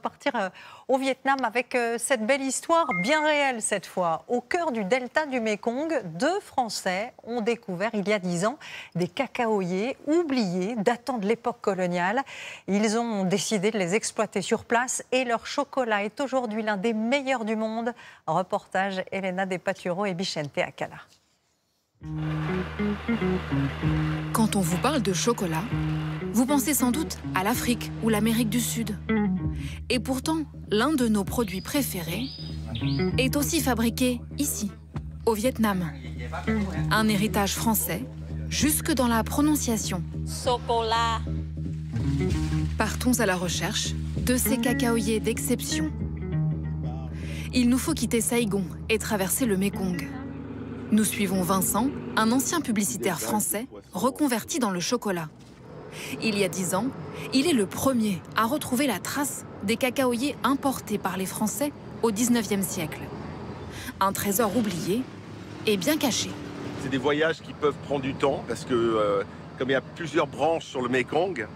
repartir au Vietnam avec cette belle histoire bien réelle cette fois. Au cœur du delta du Mékong, 2 Français ont découvert il y a 10 ans des cacaoyers oubliés datant de l'époque coloniale. Ils ont décidé de les exploiter sur place et leur chocolat est aujourd'hui l'un des meilleurs du monde. Reportage Elena De Paturo et Bichente Akala. Quand on vous parle de chocolat, vous pensez sans doute à l'Afrique ou l'Amérique du Sud. Et pourtant, l'un de nos produits préférés est aussi fabriqué ici, au Vietnam. Un héritage français, jusque dans la prononciation. Chocolat. Partons à la recherche de ces cacaoyers d'exception. Il nous faut quitter Saigon et traverser le Mékong. Nous suivons Vincent, un ancien publicitaire français reconverti dans le chocolat. Il y a 10 ans, il est le premier à retrouver la trace des cacaoyers importés par les Français au 19e siècle. Un trésor oublié et bien caché. C'est des voyages qui peuvent prendre du temps parce que comme il y a plusieurs branches sur le Mékong,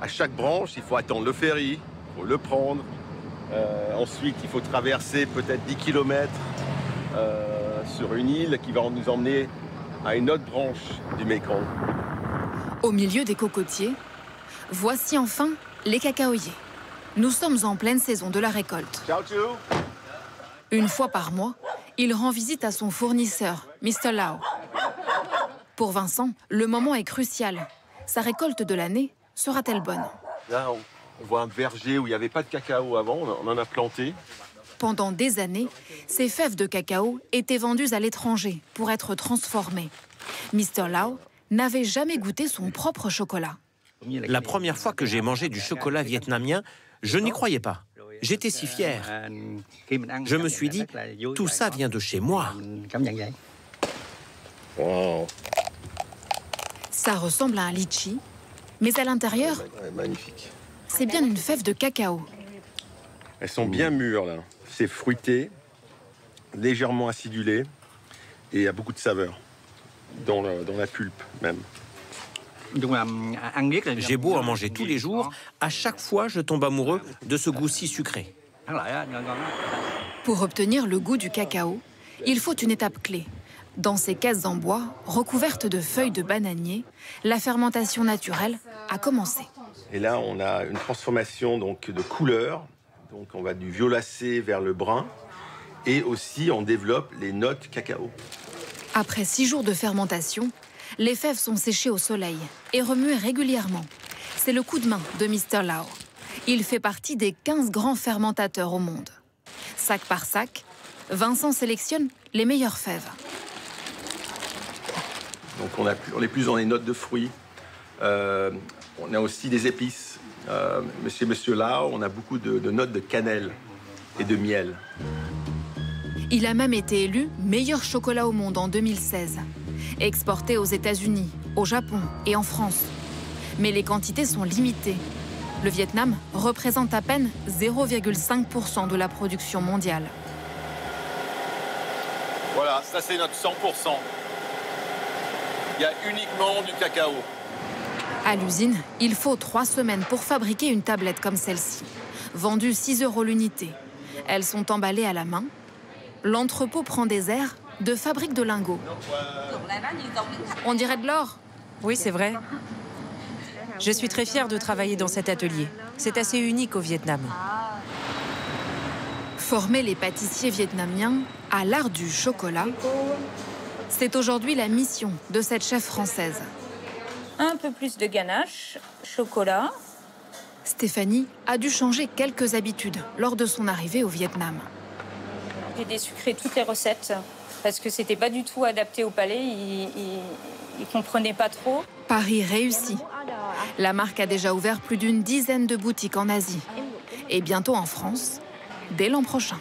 à chaque branche, il faut attendre le ferry, il faut le prendre. Ensuite, il faut traverser peut-être 10 km sur une île qui va nous emmener à une autre branche du Mékong. Au milieu des cocotiers, voici enfin les cacaoyers. Nous sommes en pleine saison de la récolte. Ciao, ciao. Une fois par mois, il rend visite à son fournisseur, Mr. Lau. Pour Vincent, le moment est crucial. Sa récolte de l'année sera-t-elle bonne? Là, on voit un verger où il n'y avait pas de cacao avant, on en a planté. Pendant des années, ces fèves de cacao étaient vendues à l'étranger pour être transformées. Mr. Lau n'avait jamais goûté son propre chocolat. La première fois que j'ai mangé du chocolat vietnamien, je n'y croyais pas. J'étais si fier. Je me suis dit, tout ça vient de chez moi. Wow. Ça ressemble à un litchi, mais à l'intérieur, Magnifique. c'est bien une fève de cacao. Elles sont bien mûres, là. C'est fruité, légèrement acidulé, et il y a beaucoup de saveur dans la pulpe, même. J'ai beau en manger tous les jours, à chaque fois je tombe amoureux de ce goût si sucré. Pour obtenir le goût du cacao, il faut une étape clé. Dans ces caisses en bois, recouvertes de feuilles de bananier, la fermentation naturelle a commencé. Et là, on a une transformation donc, de couleur. Donc, on va du violacé vers le brun. Et aussi, on développe les notes cacao. Après 6 jours de fermentation, les fèves sont séchées au soleil et remuées régulièrement. C'est le coup de main de Mr. Lau. Il fait partie des 15 grands fermentateurs au monde. Sac par sac, Vincent sélectionne les meilleures fèves. Donc, on est plus dans les notes de fruits. On a aussi des épices. Chez Monsieur Lau, on a beaucoup de notes de cannelle et de miel. Il a même été élu meilleur chocolat au monde en 2016. Exporté aux États-Unis, au Japon et en France. Mais les quantités sont limitées. Le Vietnam représente à peine 0,5% de la production mondiale. Voilà, ça c'est notre 100%. Il y a uniquement du cacao. À l'usine, il faut 3 semaines pour fabriquer une tablette comme celle-ci. Vendue 6 € l'unité. Elles sont emballées à la main. L'entrepôt prend des airs de fabrique de lingots. On dirait de l'or. Oui, c'est vrai. Je suis très fière de travailler dans cet atelier. C'est assez unique au Vietnam. Former les pâtissiers vietnamiens à l'art du chocolat, c'est aujourd'hui la mission de cette chef française. Un peu plus de ganache, chocolat. Stéphanie a dû changer quelques habitudes lors de son arrivée au Vietnam. J'ai désucré toutes les recettes parce que c'était pas du tout adapté au palais. Ils comprenaient pas trop. Paris réussi. La marque a déjà ouvert plus d'une dizaine de boutiques en Asie. Et bientôt en France, dès l'an prochain.